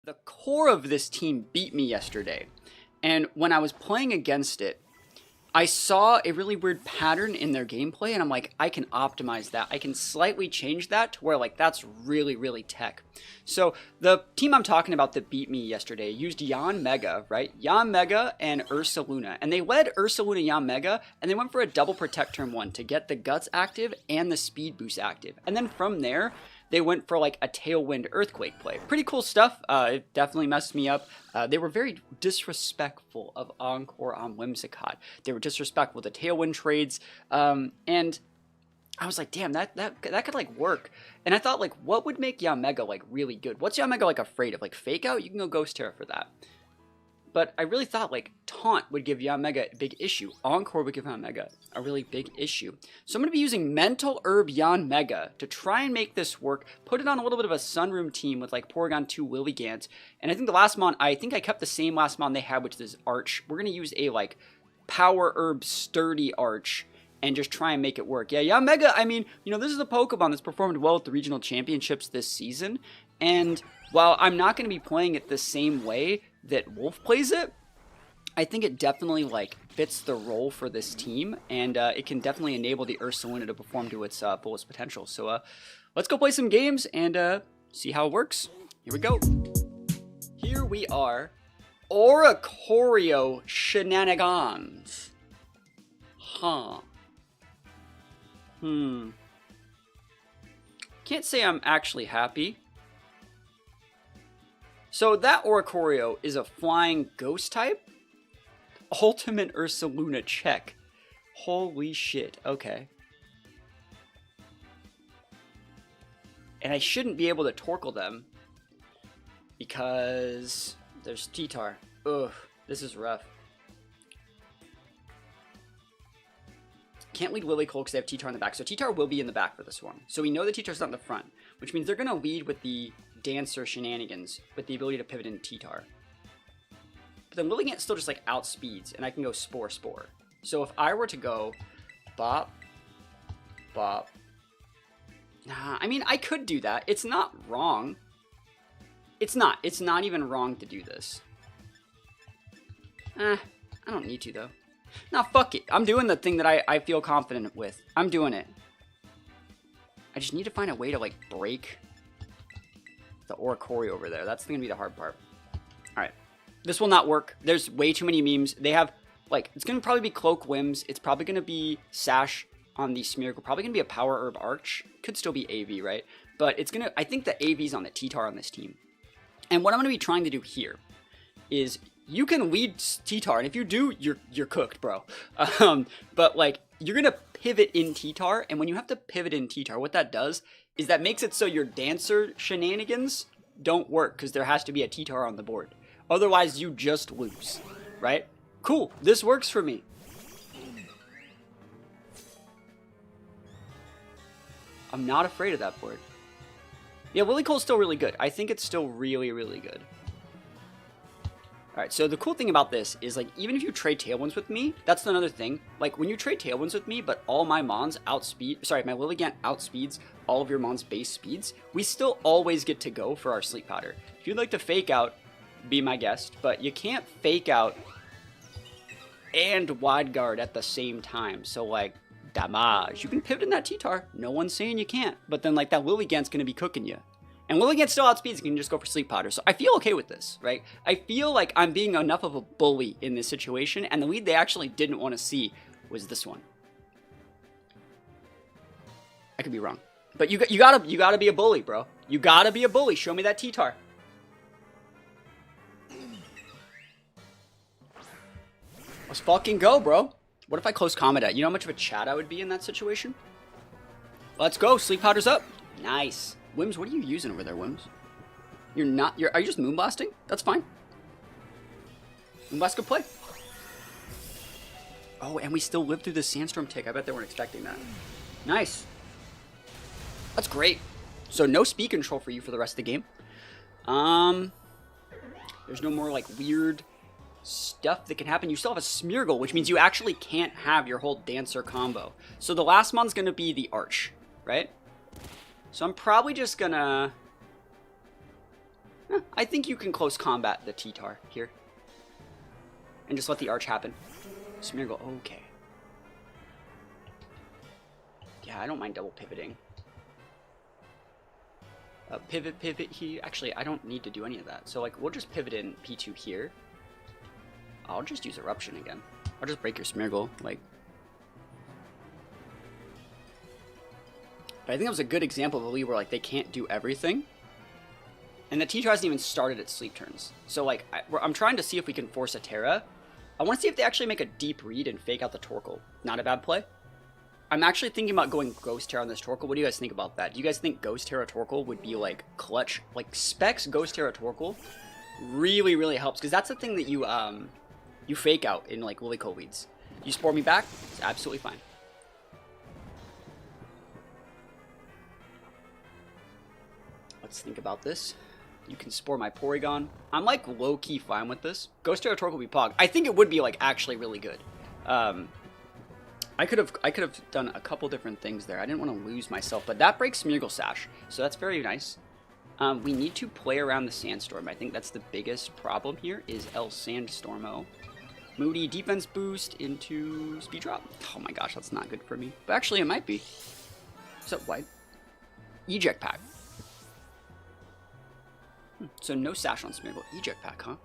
the core of this team beat me yesterday. And when I was playing against it, I saw a really weird pattern in their gameplay, and I'm like, I can optimize that. I can slightly change that to where, like, that's really, really tech. So the team I'm talking about that beat me yesterday used Yanmega, right? Yanmega and Ursaluna. And they led Ursaluna Yanmega, and they went for a double protect turn 1 to get the Guts active and the Speed Boost active. And then from there, they went for like a Tailwind Earthquake play. Pretty cool stuff. It definitely messed me up. They were very disrespectful of Encore on Whimsicott. They were disrespectful to Tailwind trades. And I was like, damn, that could like work. And I thought, like, what would make Yanmega like really good? What's Yanmega like afraid of? Like Fake Out? You can go Ghost Terror for that. But I really thought like Taunt would give Yanmega a big issue. Encore would give Yanmega a really big issue. So I'm going to be using Mental Herb Yanmega to try and make this work. Put it on a little bit of a Sunroom team with like Porygon 2 Lilligant. And I think the last mon, I think I kept the same last mon they had, which is Arch. We're going to use a like Power Herb Sturdy Arch and just try and make it work. Yeah, Yanmega, I mean, you know, this is a Pokemon that's performed well at the regional championships this season. And while I'm not going to be playing it the same way that Wolf plays it, I think it definitely like fits the role for this team, and it can definitely enable the Ursaluna to perform to its fullest potential. So let's go play some games and see how it works. Here we go. Here we are. Oricorio Shenanigans. Huh. Can't say I'm actually happy. So that Oricorio is a flying ghost type? Ultimate Ursaluna check. Holy shit, okay. And I shouldn't be able to Torkoal them because there's T-Tar. Ugh, this is rough. Can't lead Lilycole because they have T-Tar in the back. So T-Tar will be in the back for this one. So we know that T-Tar's not in the front, which means they're going to lead with the Dancer Shenanigans with the ability to pivot into T-Tar. But then Lilligant still just like outspeeds, and I can go Spore. So if I were to go Bop, Bop. Nah, I mean, I could do that. It's not wrong. It's not even wrong to do this. I don't need to though. Nah, fuck it. I'm doing the thing that I feel confident with. I'm doing it. I just need to find a way to like break the Oricorio over there. That's going to be the hard part. Alright. This will not work. There's way too many memes. They have, like, it's going to probably be Cloak Whims. It's probably going to be Sash on the Smeargle. Probably going to be a Power Herb Arch. Could still be AV, right? But it's going to, I think the AV's on the T-Tar on this team. And what I'm going to be trying to do here is you can lead T-Tar, and if you do, you're cooked, bro. But, like, you're going to pivot in T-Tar, and when you have to pivot in T-Tar, what that does is that makes it so your Dancer Shenanigans don't work because there has to be a T-Tar on the board. Otherwise, you just lose, right? Cool, this works for me. I'm not afraid of that board. Yeah, Lilycole's still really good. I think it's still really, really good. Alright, so the cool thing about this is, like, even if you trade Tailwinds with me, that's another thing. Like, when you trade Tailwinds with me, but all my Mons outspeed... Sorry, my Lilligant outspeeds all of your Mons' base speeds, we still always get to go for our Sleep Powder. If you'd like to Fake Out, be my guest, but you can't Fake Out and Wide Guard at the same time. So, like, damage. You can pivot in that T-Tar. No one's saying you can't. But then, like, that Lilligant's going to be cooking you. And Lilligant still outspeeds, you can just go for Sleep Powder. So I feel okay with this, right? I feel like I'm being enough of a bully in this situation, and the lead they actually didn't want to see was this one. I could be wrong. But you gotta be a bully, bro. You gotta be a bully. Show me that T-Tar. Let's fucking go, bro. What if I close Comet out? You know how much of a chat I would be in that situation? Let's go. Sleep Powder's up. Nice. Wims, what are you using over there, Wims? Are you just Moonblasting? That's fine. Moonblast, good play. Oh, and we still lived through the Sandstorm tick. I bet they weren't expecting that. Nice. That's great. So no speed control for you for the rest of the game. There's no more like weird stuff that can happen. You still have a Smeargle, which means you actually can't have your whole Dancer combo. So the last mon's gonna be the Arch, right? So I'm probably just gonna I think you can close combat the T-Tar here. And just let the arch happen. Smeargle, okay. Yeah, I don't mind double pivoting. Pivot here. Actually, I don't need to do any of that. So, like, we'll just pivot in P2 here. I'll just use Eruption again. I'll just break your Smeargle, like. But I think that was a good example of a lead where, like, they can't do everything. And the T-Tar hasn't even started its sleep turns. So, like, I'm trying to see if we can force a Terra. I want to see if they actually make a deep read and fake out the Torkoal. Not a bad play. I'm actually thinking about going Ghost Terra on this Torkoal. What do you guys think about that? Do you guys think Ghost Terra Torkoal would be, like, clutch? Like, Specs Ghost Terra Torkoal really, really helps. Because that's the thing that you fake out in, like, Lilyco leads. You Spore me back, it's absolutely fine. Let's think about this. You can Spore my Porygon. I'm, like, low-key fine with this. Ghost Terra Torkoal would be Pog. I think it would be, like, actually really good. I could have done a couple different things there. I didn't want to lose myself, but that breaks Smeargle Sash, so that's very nice. We need to play around the Sandstorm. I think that's the biggest problem here is El Sandstormo. Moody defense boost into speed drop. Oh my gosh, that's not good for me. But actually, it might be. What's up, White? Eject Pack. So no Sash on Smeargle. Eject Pack, huh?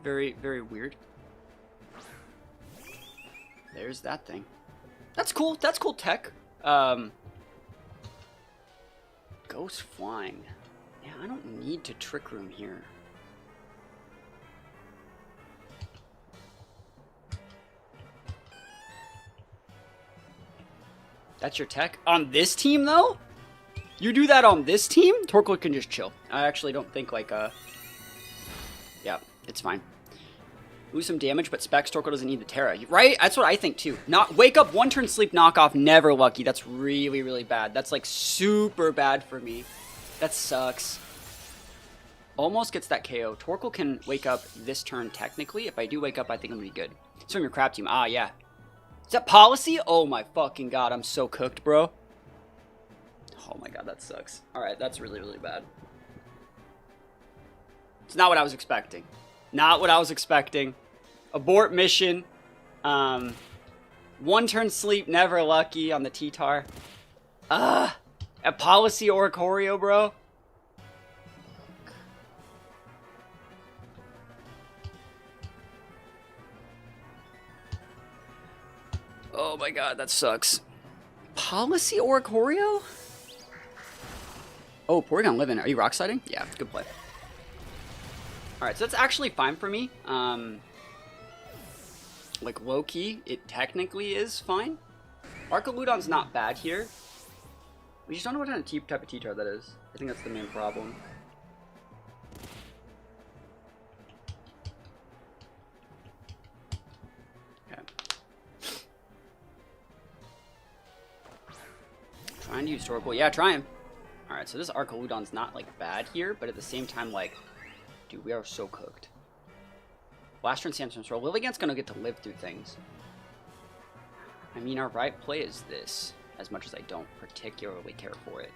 Very, very weird. There's that thing. That's cool. That's cool tech. Ghost Flying. Yeah, I don't need to Trick Room here. That's your tech? On this team, though? You do that on this team? Torkoal can just chill. I actually don't think, like, yeah, it's fine. Lose some damage, but Specs Torkoal doesn't need the Terra. Right? That's what I think, too. Wake up, one turn sleep, knockoff, never lucky. That's really, really bad. That's, like, super bad for me. That sucks. Almost gets that KO. Torkoal can wake up this turn, technically. If I do wake up, I think I'm going to be good. So I'm your crap team. Ah, yeah. Is that policy? Oh, my fucking god. I'm so cooked, bro. Oh, my god. That sucks. Alright, that's really, really bad. It's not what I was expecting. Not what I was expecting. Abort mission. One turn sleep, never lucky on the T-Tar. A policy Oricorio, bro. Oh my god, that sucks. Policy Oricorio? Oh, Porygon living. Are you rock sliding? Yeah, good play. Alright, so that's actually fine for me. Like, low-key, it technically is fine. Arcaludon's not bad here. We just don't know what kind of type of T-Tar that is. I think that's the main problem. Okay. Trying to use Torkoal. Yeah, try him. Alright, so this Arcaludon's not, like, bad here, but at the same time, like... Dude, we are so cooked. Last turn Samsung throw. Lilligant's gonna get to live through things. I mean, our right play is this, as much as I don't particularly care for it.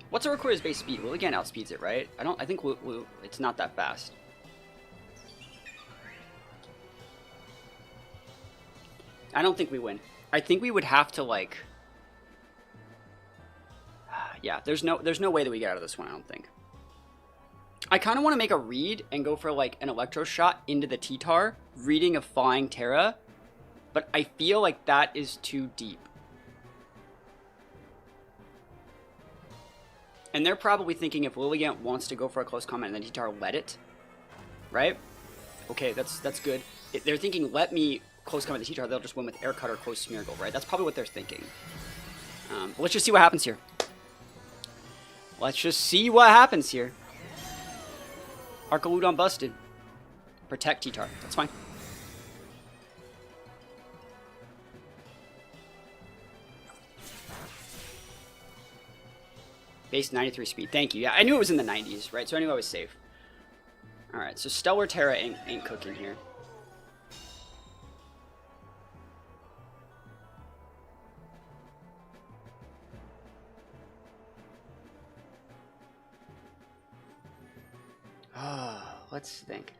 What's a Oricorio's base speed? Lilligant outspeeds it, right? I think it's not that fast. I don't think we win. I think we would have to, like... Yeah, there's no way that we get out of this one, I don't think. I kind of want to make a read and go for, like, an Electro Shot into the T-Tar, reading a Flying Terra, but I feel like that is too deep. And they're probably thinking if Lilligant wants to go for a close combat and then T-Tar let it, right? Okay, that's good. They're thinking, let me close combat the T-Tar, they'll just win with Air Cut or Close Smeargle, right? That's probably what they're thinking. Let's just see what happens here. Let's just see what happens here. Arcaludon busted. Protect T-Tar. That's fine. Base 93 speed. Thank you. Yeah, I knew it was in the 90s, right? So I knew I was safe. Alright, so Stellar Terra ain't cooking here. Let's think.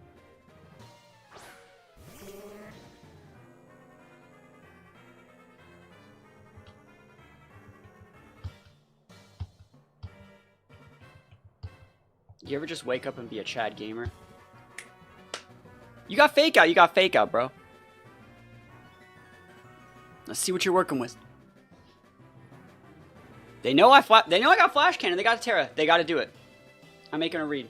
You ever just wake up and be a Chad gamer? You got fake out. You got fake out, bro. Let's see what you're working with. They know I got flash cannon. They got a Terra. They got to do it. I'm making a read.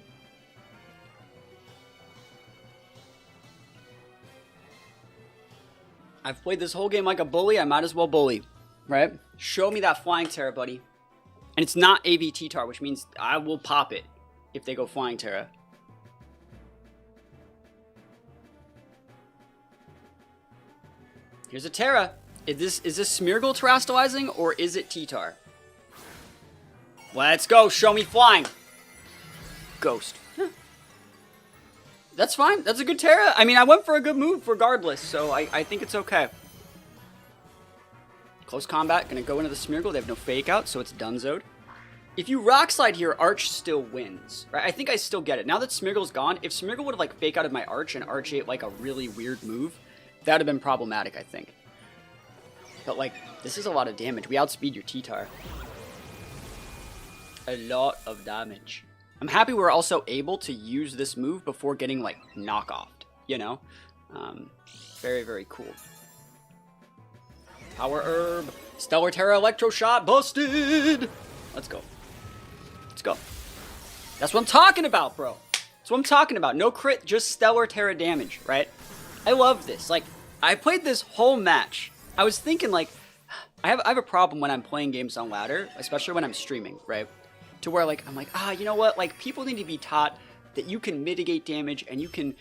I've played this whole game like a bully. I might as well bully, right? Show me that flying Terra, buddy. And it's not AVT tar, which means I will pop it if they go flying Terra. Here's a Terra. Is this Smeargle terastallizing or is it T-Tar? Let's go. Show me flying. Ghost. That's fine. That's a good Terra. I mean, I went for a good move regardless, so I think it's okay. Close combat. Gonna go into the Smeargle. They have no fake out, so it's donezoed. If you Rock Slide here, Arch still wins, right? I think I still get it. Now that Smeargle's gone, if Smeargle would have, like, fake outed my Arch and Arch ate, like, a really weird move, that would have been problematic, I think. But, like, this is a lot of damage. We outspeed your T-Tar. A lot of damage. I'm happy we're also able to use this move before getting, like, knockoffed, you know? Very, very cool. Power Herb. Stellar Terra Electro Shot. Busted! Let's go. Let's go. That's what I'm talking about, bro. That's what I'm talking about. No crit, just Stellar Terra damage, right? I love this. Like, I played this whole match. I was thinking, like, I have a problem when I'm playing games on ladder, especially when I'm streaming, right? To where, like, I'm like, you know what? Like, people need to be taught that you can mitigate damage and you can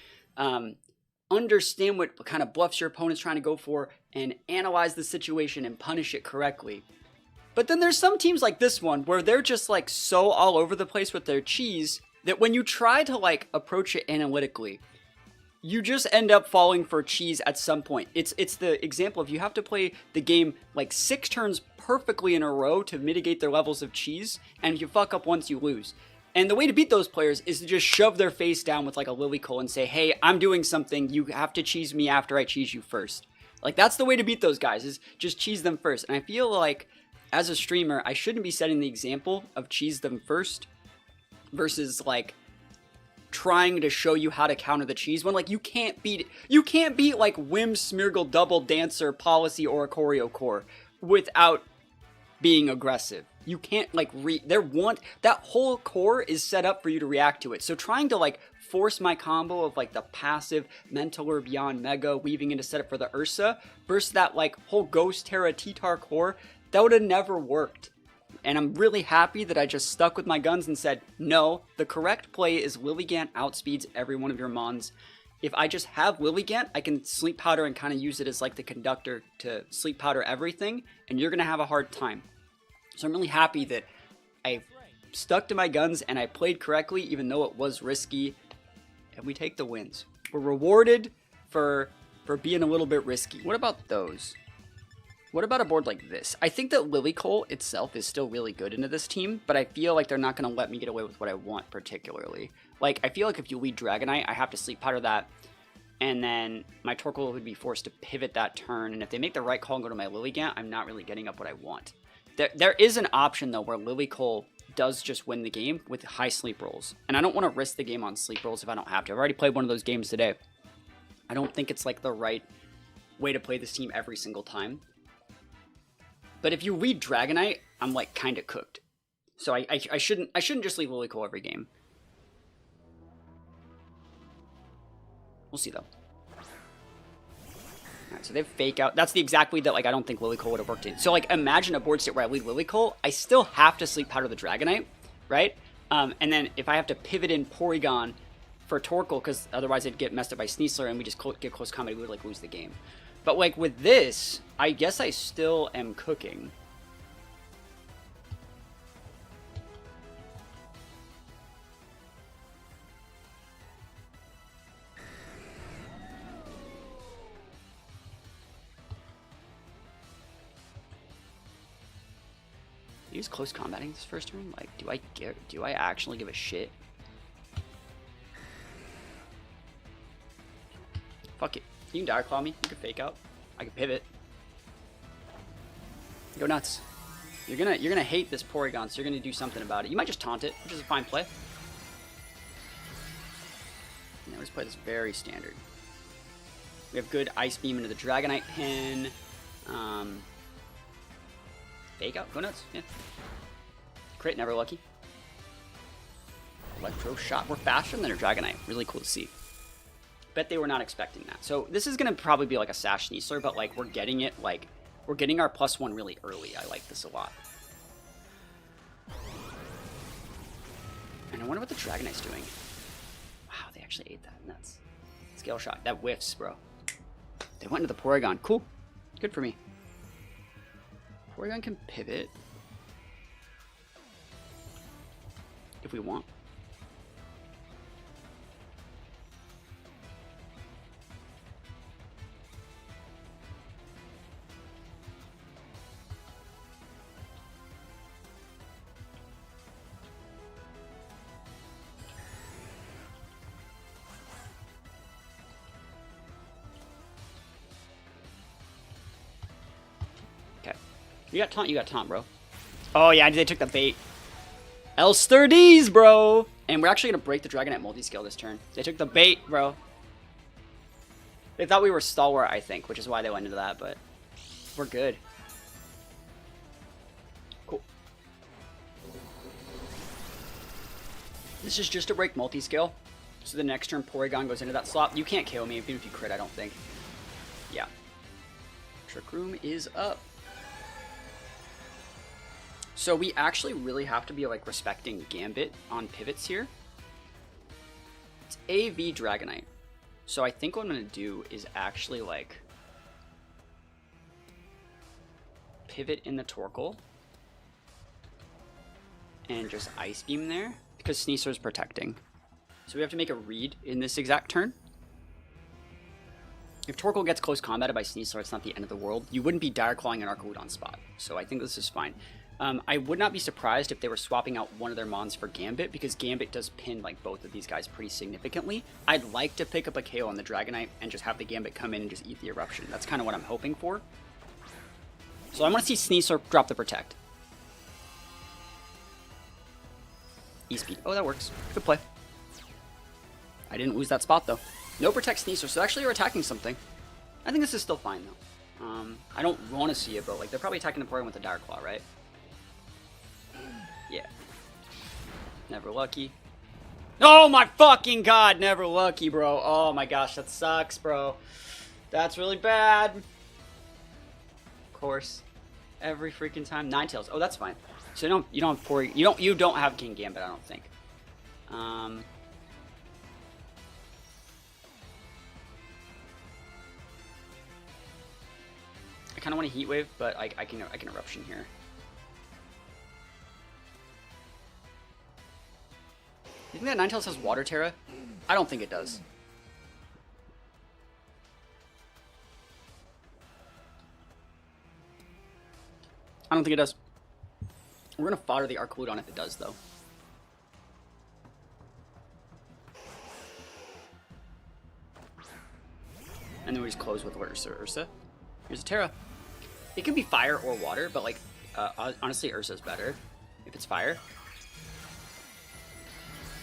understand what kind of bluffs your opponent's trying to go for and analyze the situation and punish it correctly. But then there's some teams like this one where they're just, like, so all over the place with their cheese that when you try to, like, approach it analytically, you just end up falling for cheese at some point. It's the example of you have to play the game, like, 6 turns perfectly in a row to mitigate their levels of cheese, and if you fuck up once, you lose. And the way to beat those players is to just shove their face down with, like, a Lilycole and say, hey, I'm doing something, you have to cheese me after I cheese you first. Like, that's the way to beat those guys, is just cheese them first. And I feel like, as a streamer, I shouldn't be setting the example of cheese them first versus, like, trying to show you how to counter the cheese when, like, you can't beat like Whim, Smeargle, Double Dancer, Policy, or a Choreo Core without being aggressive. You can't, like, that whole core is set up for you to react to it. So trying to, like, force my combo of, like, the passive Mental Herb Beyond Mega weaving into setup for the Ursa versus that, like, whole Ghost Terra T-Tar core, that would have never worked. And I'm really happy that I just stuck with my guns and said, no, the correct play is Lilligant outspeeds every one of your mons. If I just have Lilligant, I can Sleep Powder and kind of use it as, like, the conductor to Sleep Powder everything, and you're going to have a hard time. So I'm really happy that I stuck to my guns and I played correctly, even though it was risky, and we take the wins. We're rewarded for being a little bit risky. What about those? What about a board like this? I think that Lilycole itself is still really good into this team, but I feel like they're not going to let me get away with what I want particularly. Like, I feel like if you lead Dragonite, I have to Sleep Powder that, and then my Torkoal would be forced to pivot that turn, and if they make the right call and go to my Lilligant, I'm not really getting up what I want. There is an option, though, where Lilycole does just win the game with high sleep rolls, and I don't want to risk the game on sleep rolls if I don't have to. I've already played one of those games today. I don't think it's, like, the right way to play this team every single time. But if you read Dragonite, I'm, like, kind of cooked. So I shouldn't just leave Lilycole every game. We'll see, though. Alright, so they have fake out. That's the exact lead that, like, I don't think Lilycole would have worked in. So, like, imagine a board state where I lead Lilycole. I still have to Sleep Powder the Dragonite, right? And then if I have to pivot in Porygon for Torkoal, because otherwise it'd get messed up by Sneasler and we just get close combat, we would, like, lose the game. But, like, with this, I guess I still am cooking. Use close combating this first turn? Like, do I actually give a shit? Fuck it. You can Dire Claw me. You can fake out. I can pivot. Go nuts. You're gonna hate this Porygon, so you're gonna do something about it. You might just taunt it, which is a fine play. Now let's play this very standard. We have good Ice Beam into the Dragonite pin. Fake out. Go nuts. Yeah. Crit, never lucky. Electro Shot. We're faster than a Dragonite. Really cool to see. Bet they were not expecting that. So this is going to probably be like a Sash Sneasler, but like we're getting it, like we're getting our +1 really early. I like this a lot. And I wonder what the Dragonite's doing. Wow, they actually ate that. Nuts. Scale Shot. That whiffs, bro. They went into the Porygon. Cool. Good for me. Porygon can pivot. If we want. You got taunt, bro. Oh, yeah, they took the bait. L30s, bro. And we're actually going to break the Dragonite multi-scale this turn. They took the bait, bro. They thought we were Stalwart, I think, which is why they went into that, but we're good. Cool. This is just to break multi-scale. So the next turn, Porygon goes into that slot. You can't KO me, even if you crit, I don't think. Yeah. Trick Room is up. So we actually really have to be like respecting Gambit on pivots here. It's AV Dragonite. So I think what I'm going to do is actually like pivot in the Torkoal and just Ice Beam there because Sneasler's protecting. So we have to make a read in this exact turn. If Torkoal gets close combated by Sneasler, it's not the end of the world. You wouldn't be Dire Clawing an Arcwood on spot. So I think this is fine. I would not be surprised if they were swapping out one of their Mons for Gambit, because Gambit does pin like both of these guys pretty significantly. I'd like to pick up a KO on the Dragonite and just have the Gambit come in and just eat the Eruption. That's kind of what I'm hoping for. So I want to see Sneasler drop the Protect. E-Speed. Oh, that works. Good play. I didn't lose that spot, though. No Protect Sneasler, so actually you're attacking something. I think this is still fine, though. I don't want to see it, but like they're probably attacking the Porygon with the Dire Claw, right? Yeah. Never lucky. Oh my fucking god, never lucky, bro. Oh my gosh, that sucks, bro. That's really bad. Of course. Every freaking time. Ninetales. Oh, that's fine. So you don't have you don't have King Gambit, I don't think. I kind of want a Heat Wave, but I can Eruption here. You think that Ninetales has Water Terra? I don't think it does. I don't think it does. We're going to fodder the Arcwood if it does, though. And then we just close with Ursa. Here's a Terra. It can be fire or water, but like, honestly, Ursa's better if it's fire.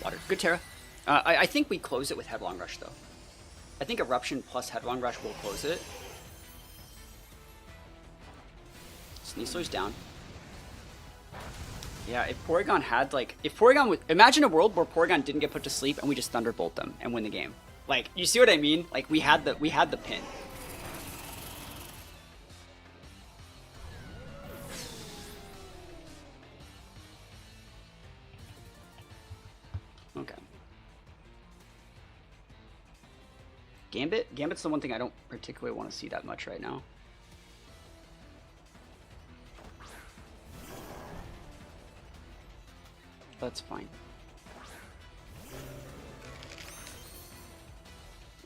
Water. Good Terra. I think we close it with Headlong Rush, though. I think Eruption plus Headlong Rush will close it. Sneasler's down. Yeah, if Porygon had, like... If Porygon would... Imagine a world where Porygon didn't get put to sleep and we just Thunderbolt them and win the game. Like, you see what I mean? Like, we had the pin. Okay. Gambit's the one thing I don't particularly want to see that much right now. That's fine.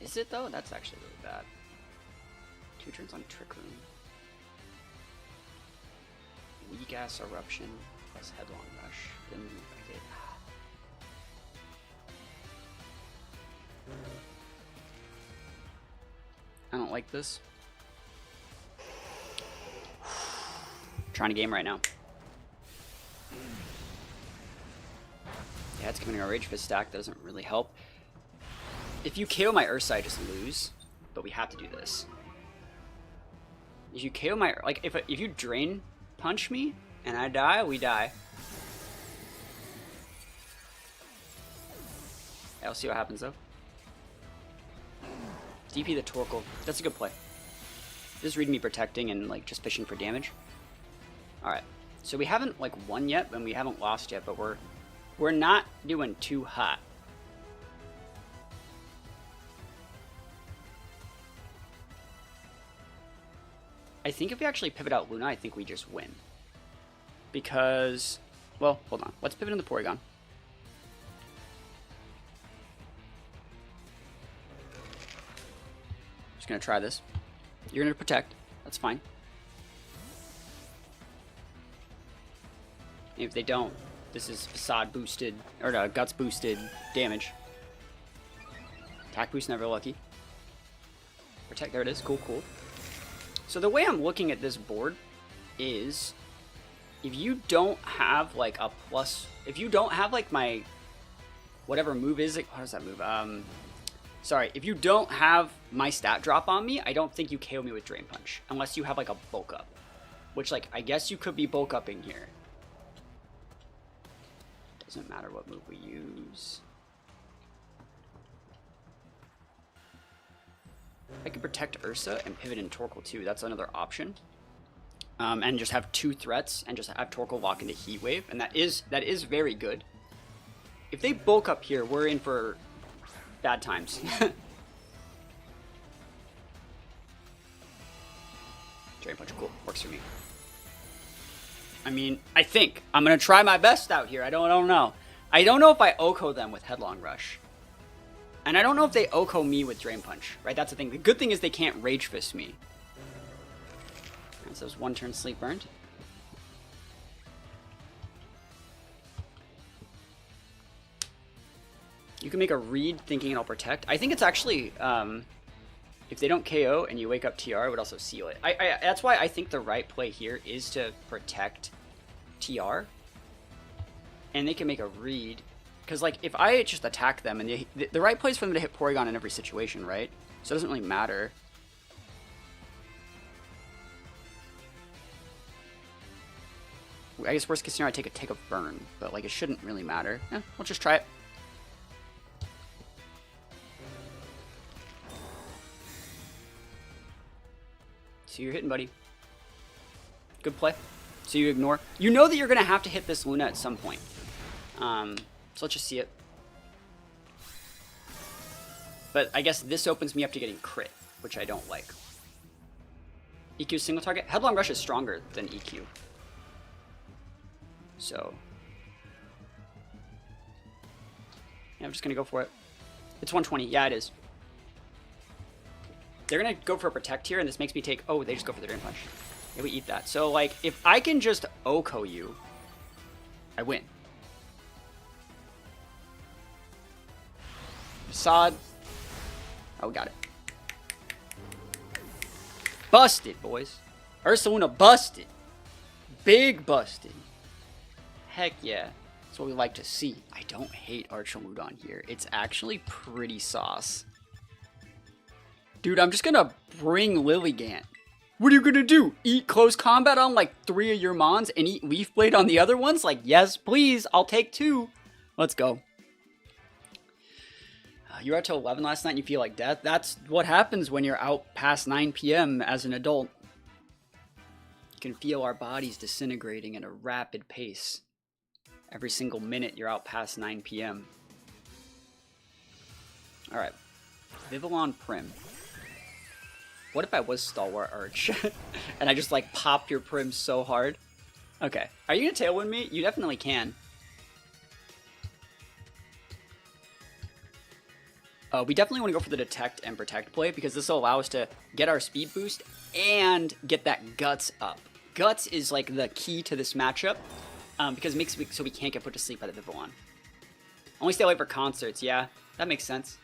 Is it though? That's actually really bad. 2 turns on Trick Room. Weak ass Eruption plus Headlong Rush. Then okay. don't like this. Trying to game right now. Yeah, it's coming in our Rage Fist stack. That doesn't really help. If you KO my Ursa, I just lose. But we have to do this. If you KO my... Like, if you Drain Punch me and I die, we die. Yeah, I'll see what happens, though. DP the Torkoal. That's a good play. This is reading me protecting and, like, just fishing for damage. Alright. So we haven't, like, won yet, and we haven't lost yet, but we're not doing too hot. I think if we actually pivot out Luna, I think we just win. Because, well, hold on. Let's pivot in the Porygon. Just gonna try this. You're gonna protect. That's fine. And if they don't, this is facade boosted, or no, guts boosted damage. Attack boost never lucky. Protect, there it is. Cool, cool. So the way I'm looking at this board is, if you don't have like a plus, if you don't have like my, whatever move is, how does that move? Sorry, if you don't have my stat drop on me, I don't think you KO me with Drain Punch, unless you have like a bulk up, which like, I guess you could be bulk upping here. Doesn't matter what move we use. I could protect Ursa and pivot in Torkoal too. That's another option. And just have 2 threats and just have Torkoal lock into Heat Wave, and that is very good. If they bulk up here, we're in for bad times. Drain Punch, cool, works for me. I mean, I think I'm gonna try my best out here. I don't know. I don't know if I Oko them with Headlong Rush. And I don't know if they Oko me with Drain Punch, right? That's the thing. The good thing is they can't Rage Fist me. So there's 1 turn Sleep Burned. You can make a read thinking it'll protect. I think it's actually, if they don't KO and you wake up TR, I would also seal it. That's why I think the right play here is to protect TR. And they can make a read. Because, like, if I just attack them, and the right play is for them to hit Porygon in every situation, right? So it doesn't really matter. I guess worst case scenario, I take a burn. But, like, it shouldn't really matter. Yeah, we'll just try it. So you're hitting, buddy. Good play. So you ignore. You know that you're going to have to hit this Luna at some point. So let's just see it. But I guess this opens me up to getting crit, which I don't like. EQ single target. Headlong Rush is stronger than EQ. So yeah, I'm just going to go for it. It's 120. Yeah, it is. They're going to go for a Protect here, and this makes me take... Oh, they just go for the Drain Punch. Yeah, we eat that. So, like, if I can just Oko you, I win. Facade. Oh, we got it. Busted, boys. Ursaluna busted. Big busted. Heck yeah. That's what we like to see. I don't hate Archaludon here. It's actually pretty sauce. Dude, I'm just gonna bring Lilligant. What are you gonna do? Eat close combat on like 3 of your Mons and eat Leaf Blade on the other ones? Like, yes, please. I'll take 2. Let's go. You were out till 11 last night and you feel like death? That's what happens when you're out past 9 p.m. as an adult. You can feel our bodies disintegrating at a rapid pace. Every single minute you're out past 9 p.m. Alright. Vivillon Prim. What if I was Stalwart Arch? And I just like popped your Prim so hard? Okay. Are you gonna Tailwind me? You definitely can. We definitely want to go for the Detect and Protect play because this will allow us to get our speed boost and get that Guts up. Guts is like the key to this matchup because it makes it so we can't get put to sleep by the Vivillon. Only stay away for concerts, yeah, that makes sense.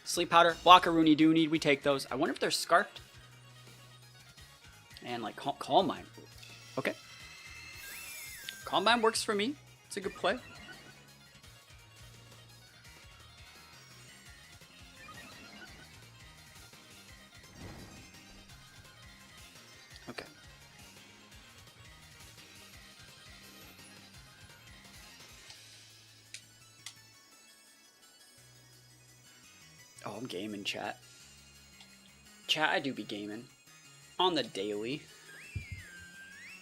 Sleep Powder, Walker-Rooney Dooney, we take those. I wonder if they're Scarfed. And like Calm Mind. Okay. Calm Mind works for me. It's a good play. Okay. Oh, I'm gaming, chat. Chat, I do be gaming. On the daily.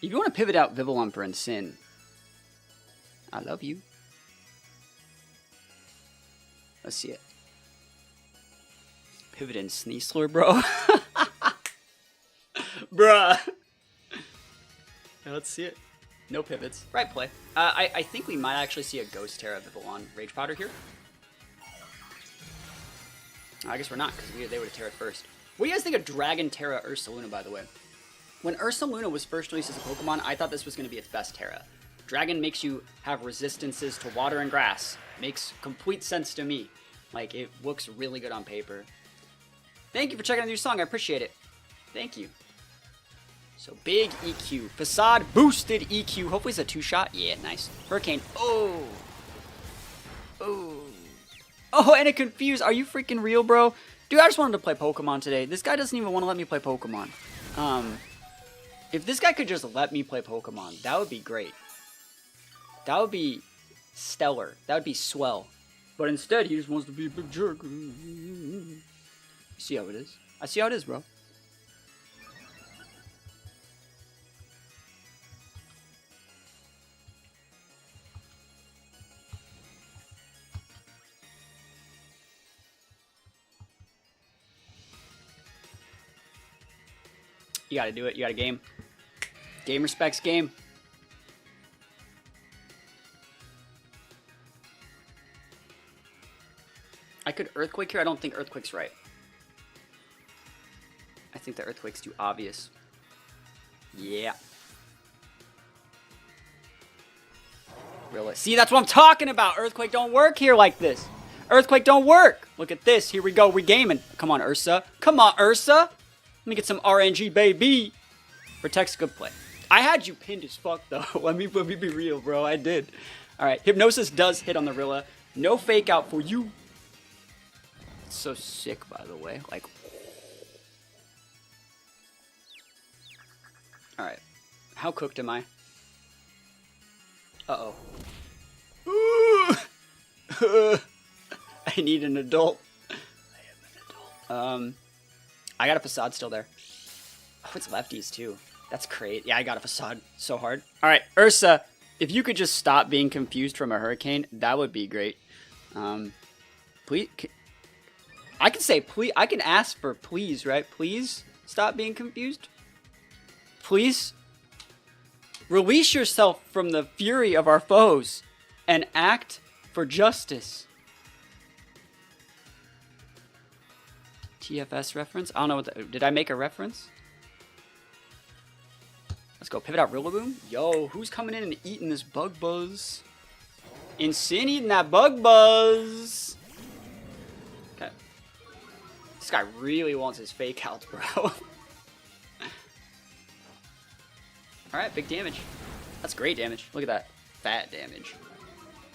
If you want to pivot out Vivillon for Ensign, I love you. Let's see it. Pivot in Sneasler, bro. Bruh. Let's see it. No pivots. Right play. I think we might actually see a Ghost Terra Vivillon Rage Powder here. I guess we're not, because they would have Terra first. What do you guys think of Dragon Terra Ursaluna, by the way? When Ursaluna was first released as a Pokemon, I thought this was going to be its best Terra. Dragon makes you have resistances to water and grass. Makes complete sense to me. Like, it looks really good on paper. Thank you for checking out the new song. I appreciate it. Thank you. So, big EQ. Facade boosted EQ. Hopefully it's a two-shot. Yeah, nice. Hurricane. Oh. Oh. Oh, and it confused. Are you freaking real, bro? Dude, I just wanted to play Pokemon today. This guy doesn't even want to let me play Pokemon. If this guy could just let me play Pokemon, that would be great. That would be stellar. That would be swell. But instead, he just wants to be a big jerk. You see how it is? I see how it is, bro. You gotta do it. You gotta game. Game respects game. I could Earthquake here. I don't think Earthquake's right. I think the Earthquake's too obvious. Yeah. Really? See, that's what I'm talking about. Earthquake don't work here like this. Earthquake don't work. Look at this. Here we go. We're gaming. Come on, Ursa. Come on, Ursa. Let me get some RNG, baby. Protect's good play. I had you pinned as fuck, though. Let me be real, bro. I did. All right. Hypnosis does hit on the Rilla. No fake out for you. It's so sick, by the way. Like. All right. How cooked am I? Uh-oh. I need an adult. I am an adult. I got a Facade still there. Oh, it's lefties too. That's great. Yeah, I got a Facade so hard. All right, Ursa, if you could just stop being confused from a Hurricane, that would be great. Please, I can say please. I can ask for please, right? Please stop being confused. Please release yourself from the fury of our foes and act for justice. TFS reference? I don't know what did I make a reference? Let's go. Pivot out Rillaboom. Yo, who's coming in and eating this Bug Buzz? Insane eating that Bug Buzz. Okay. This guy really wants his fake outs, bro. Alright, big damage. That's great damage. Look at that. Fat damage.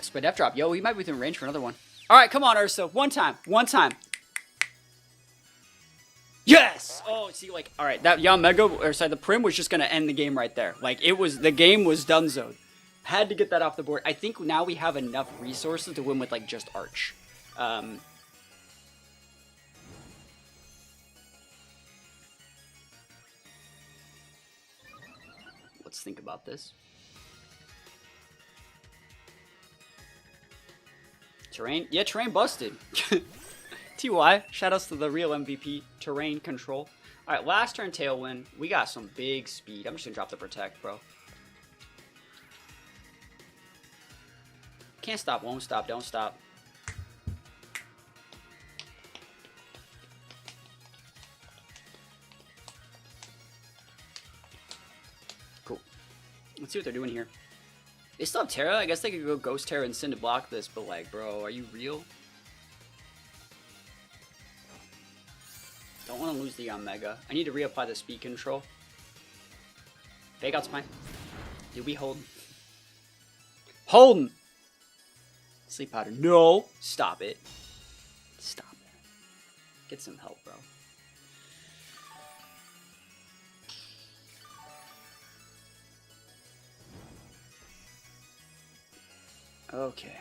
Spread F drop. Yo, he might be within range for another one. Alright, come on, Ursa. One time. One time. Yes! Oh, see, like, alright, that Yanmega, or sorry, the Prim was just gonna end the game right there. Like, the game was donezoed. Had to get that off the board. I think now we have enough resources to win with, like, just Arch. Let's think about this. Terrain? Yeah, terrain busted. TY, shoutouts to the real MVP, terrain control. Alright, last turn Tailwind. We got some big speed. I'm just gonna drop the Protect, bro. Can't stop, won't stop, don't stop. Cool. Let's see what they're doing here. They still have Terra? I guess they could go Ghost Terra and Sin to block this, but like, bro, are you real? Don't want to lose the Yanmega. I need to reapply the speed control. Fake out's fine. Dude, we hold. Holden! Sleep powder. No! Stop it. Stop it. Get some help, bro. Okay.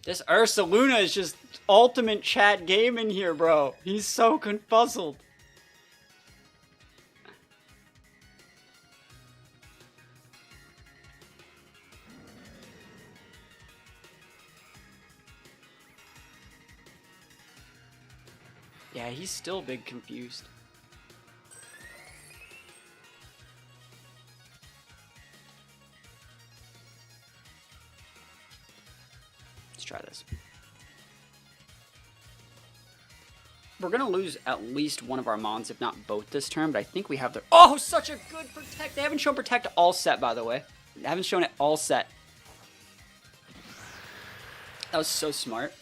This Ursaluna is just ultimate chat game in here, bro. He's so confuzzled. Yeah, he's still big confused. Let's try this. We're gonna lose at least one of our mons, if not both this turn, but I think we have the— Oh, such a good protect! They haven't shown protect all set, by the way. They haven't shown it all set. That was so smart.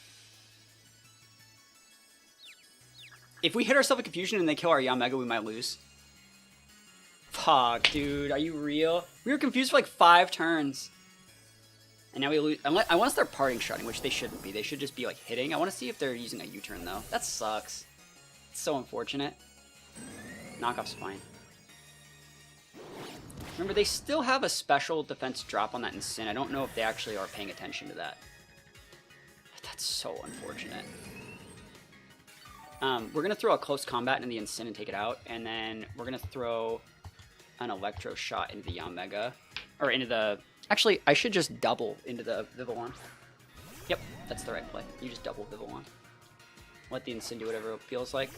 If we hit ourselves with confusion and they kill our Yanmega, we might lose. Fuck, dude. Are you real? We were confused for like 5 turns. And now we lose. Unless they're parting shotting, which they shouldn't be. They should just be like hitting. I want to see if they're using a U-turn though. That sucks. It's so unfortunate. Knockoff's fine. Remember, they still have a special defense drop on that Incin. I don't know if they actually are paying attention to that. That's so unfortunate. We're going to throw a close combat into the Incin and take it out, and then we're going to throw an Electro Shot into the Yanmega. Or into the... Actually, I should just double into the Vivillon. Yep, that's the right play. You just double Vivillon. Let the Incin do whatever it feels like.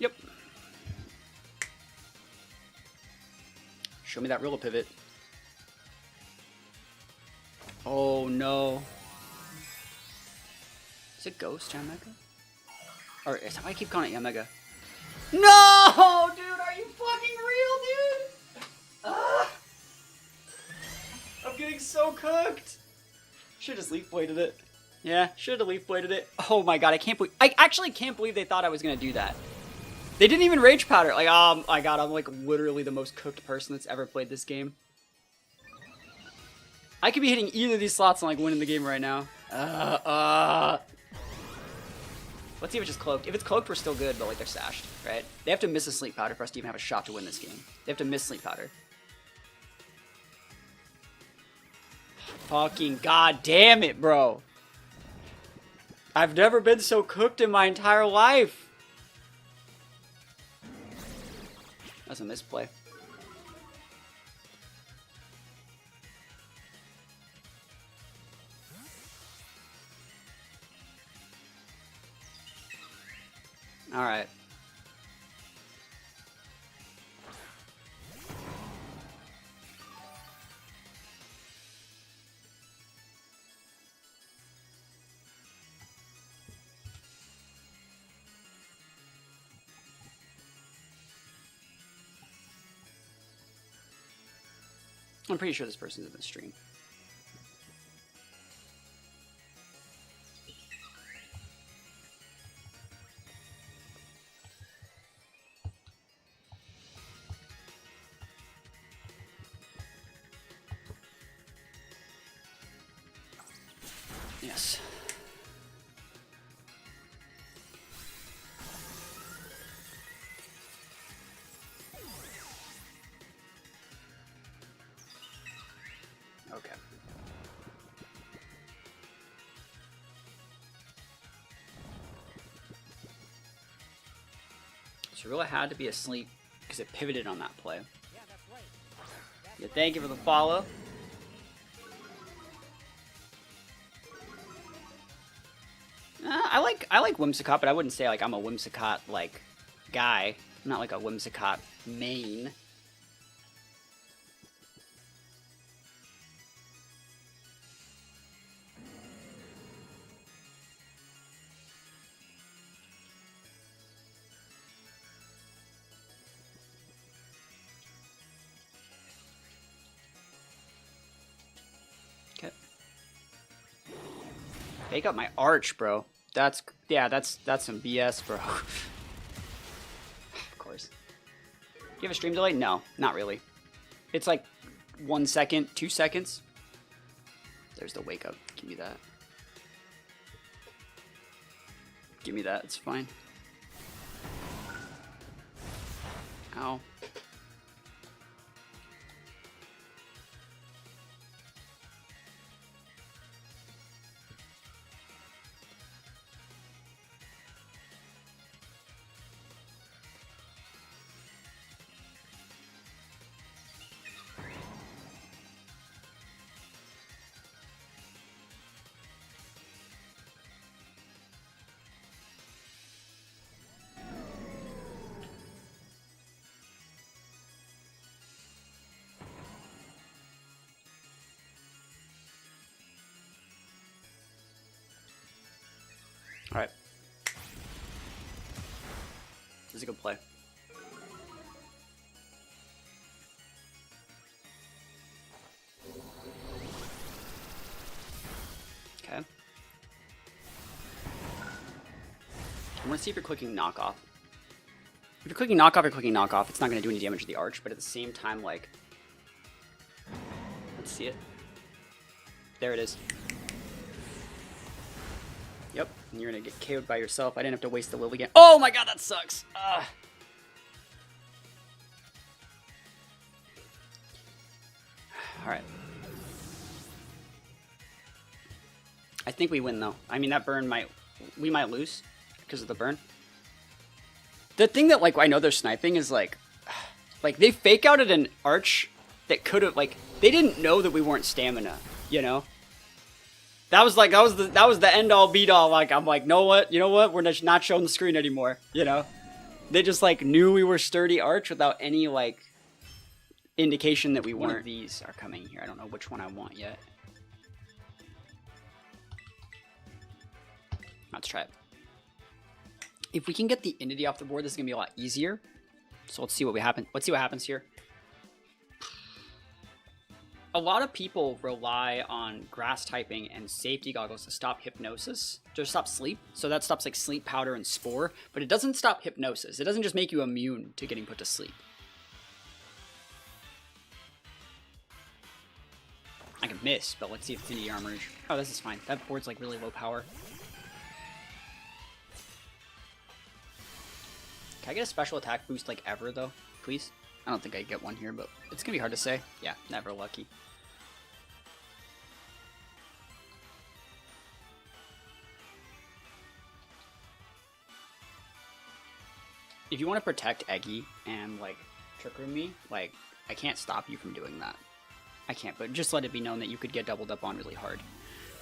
Yep. Show me that Rilla pivot. Oh no. Is it Ghost Yanmega? Or is that why I keep calling it Yanmega? No, dude, are you fucking real, dude? I'm getting so cooked. Should have just leaf bladed it. Yeah, should have leaf bladed it. Oh my god, I actually can't believe they thought I was gonna do that. They didn't even rage powder. Like, oh my god, I'm like literally the most cooked person that's ever played this game. I could be hitting either of these slots and like winning the game right now. Let's see if it's just cloaked. If it's cloaked, we're still good, but like they're sashed, right? They have to miss a sleep powder for us to even have a shot to win this game. They have to miss sleep powder. Fucking god damn it, bro. I've never been so cooked in my entire life. That's a misplay. All right. I'm pretty sure this person's in the stream. Yes. Okay. So Rilla had to be asleep because it pivoted on that play. Yeah, thank you for the follow. I like Whimsicott, but I wouldn't say like I'm a Whimsicott like guy. I'm not like a Whimsicott main. Wake up my arch, bro. That's some BS, bro. Of course. Do you have a stream delay? No, not really. It's like 1 second, 2 seconds. There's the wake up. Give me that. Give me that. It's fine. Ow. Alright. This is a good play. Okay. I want to see if you're clicking knockoff. If you're clicking knockoff, you're clicking knockoff. It's not going to do any damage to the arch, but at the same time, like... Let's see it. There it is. Yep, and you're gonna get KO'd by yourself. I didn't have to waste the live again. Oh my god, that sucks! Alright. I think we win, though. I mean, that burn might... We might lose because of the burn. The thing that, like, I know they're sniping is, like... Like, they fake out at an arch that could have, like... They didn't know that we weren't stamina, you know? That was the end all beat all. Like, I'm like, you know what? We're not showing the screen anymore. You know, they just like knew we were sturdy arch without any like indication that we weren't. One of these are coming here. I don't know which one I want yet. Let's try it. If we can get the entity off the board, this is gonna be a lot easier. So let's see what happens. Let's see what happens here. A lot of people rely on grass typing and safety goggles to stop hypnosis, to stop sleep. So that stops like sleep powder and spore, but it doesn't stop hypnosis. It doesn't just make you immune to getting put to sleep. I can miss, but let's see if it's any armor. Oh, this is fine. That board's like really low power. Can I get a special attack boost like ever though, please? I don't think I get one here, but it's gonna be hard to say. Yeah, never lucky. If you want to protect Eggy and like Trick Room me, like I can't stop you from doing that. I can't, but just let it be known that you could get doubled up on really hard.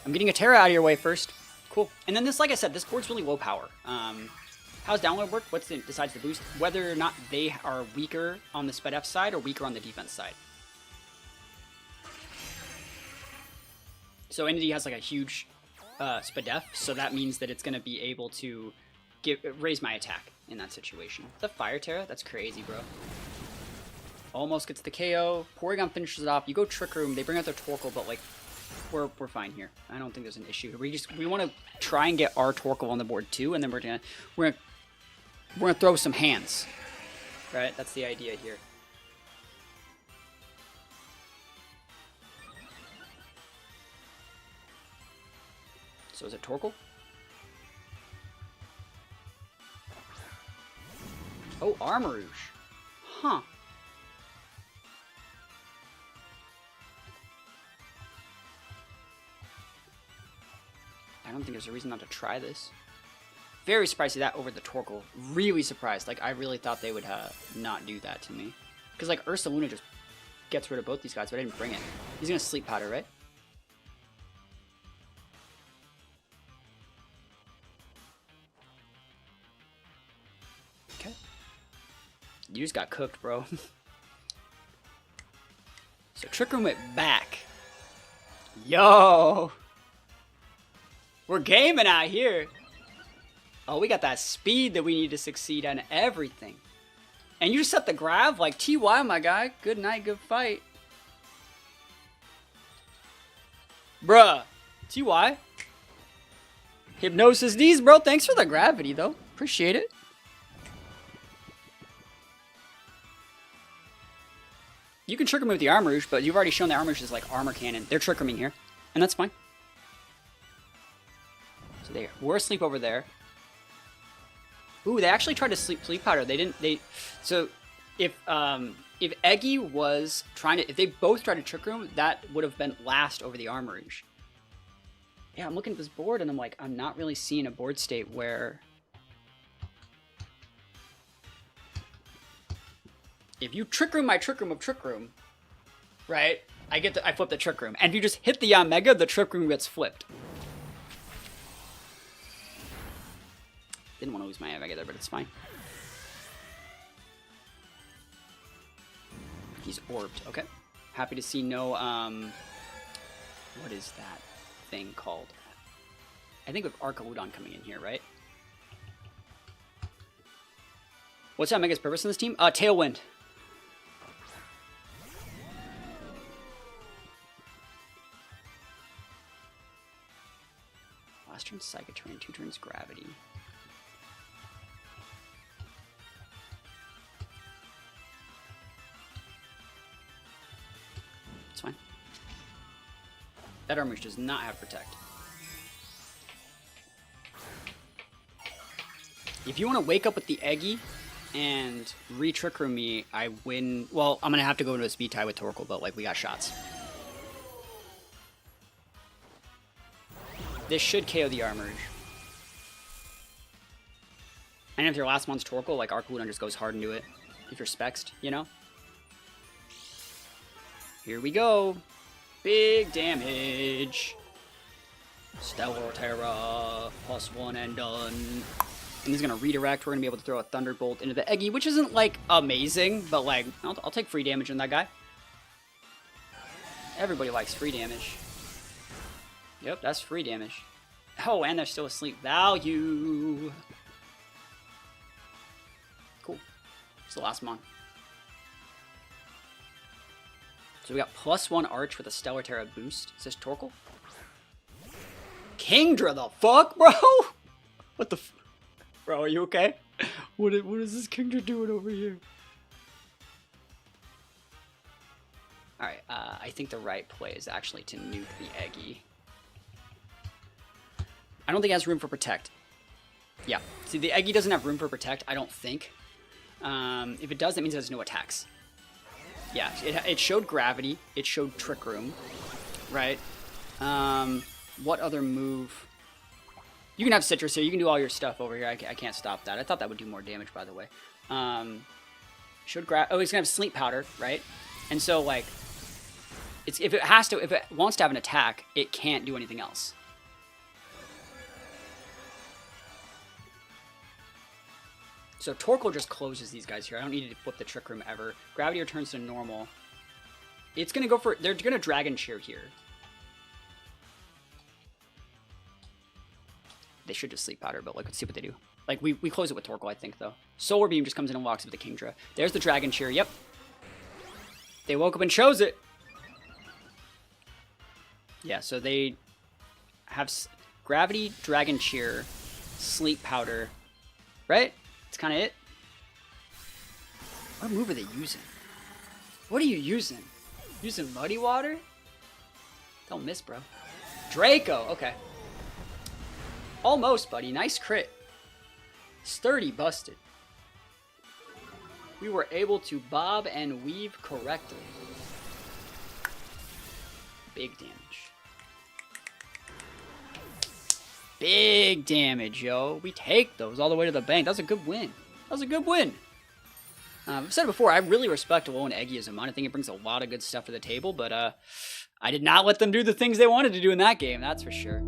I'm getting a Terra out of your way first. Cool. And then this, like I said, this board's really low power. How's download work? What's the decides the boost? Whether or not they are weaker on the SpEdef side or weaker on the defense side. So Entity has like a huge SpEdef, so that means that it's going to be able to raise my attack in that situation. The Fire Terra? That's crazy, bro. Almost gets the KO. Porygon finishes it off. You go Trick Room. They bring out their Torkoal, but like we're fine here. I don't think there's an issue. We want to try and get our Torkoal on the board too, and then we're gonna throw some hands. Right? That's the idea here. So is it Torkoal? Oh, Armarouge. Huh. I don't think there's a reason not to try this. Very surprised to that over the Torkoal. Really surprised. Like, I really thought they would not do that to me. Because, like, Ursaluna just gets rid of both these guys, but I didn't bring it. He's going to Sleep Powder, right? Okay. You just got cooked, bro. So Trick Room went back. Yo! We're gaming out here. Oh, we got that speed that we need to succeed on everything. And you just set the grab like TY, my guy. Good night, good fight. Bruh. TY? Hypnosis D's, bro. Thanks for the gravity, though. Appreciate it. You can trick him with the Armor Rouge, but you've already shown the Armor Rouge is like armor cannon. They're trick rooming here, and that's fine. So they were asleep over there. Ooh, they actually tried to sleep powder. They didn't. So if Eggy was trying to, if they both tried to trick room, that would have been last over the Armor Rouge. Yeah, I'm looking at this board and I'm like, I'm not really seeing a board state where if you trick room my trick room of trick room, right? I flip the trick room, and if you just hit the Yanmega, the trick room gets flipped. Didn't want to lose my Yanmega there, but it's fine. He's orbed. Okay. Happy to see no, what is that thing called? I think with Ursaluna coming in here, right? What's Yanmega's purpose in this team? Tailwind. Last turn Psychic Terrain, 2 turns Gravity. It's fine. That Armor Rouge does not have Protect. If you want to wake up with the Eggy and re-trick room me, I win. Well, I'm going to have to go into a speed tie with Torkoal, but like we got shots. This should KO the Armor Rouge. And if your last one's Torkoal, like Ursaluna just goes hard into it. If you're spexed, you know? Here we go. Big damage. Stellar Terra. +1 and done. And he's going to redirect. We're going to be able to throw a Thunderbolt into the Eggy, which isn't, like, amazing. But, like, I'll take free damage on that guy. Everybody likes free damage. Yep, that's free damage. Oh, and they're still asleep. Value. Cool. It's the last one. So we got +1 Arch with a Stellar Terra boost. Is this Torkoal? Kingra, the fuck, bro? What the Bro, are you okay? What is this Kingra doing over here? Alright, I think the right play is actually to nuke the Eggy. I don't think it has room for Protect. Yeah, see, the Eggy doesn't have room for Protect, I don't think. If it does, that means it has no attacks. Yeah, it showed Gravity, it showed Trick Room, right? What other move? You can have Citrus here, you can do all your stuff over here, I can't stop that. I thought that would do more damage, by the way. Showed oh, he's gonna have Sleep Powder, right? And so, like, if it wants to have an attack, it can't do anything else. So Torkoal just closes these guys here. I don't need to flip the Trick Room ever. Gravity returns to normal. It's gonna go for, they're gonna Dragon Cheer here. They should just Sleep Powder, but like, let's see what they do. Like, we close it with Torkoal, I think, though. Solar Beam just comes in and walks up with the Kingra. There's the Dragon Cheer, yep. They woke up and chose it. Yeah, so they have Gravity, Dragon Cheer, Sleep Powder, right? That's kind of it. What move are they using? What are you using? Using Muddy Water? Don't miss, bro. Draco, okay. Almost, buddy. Nice crit. Sturdy busted. We were able to bob and weave correctly. Big damage. Big damage, yo. We take those all the way to the bank. That was a good win. That was a good win. I've said it before, I really respect Alolan Eggyism. I think it brings a lot of good stuff to the table, but I did not let them do the things they wanted to do in that game, that's for sure.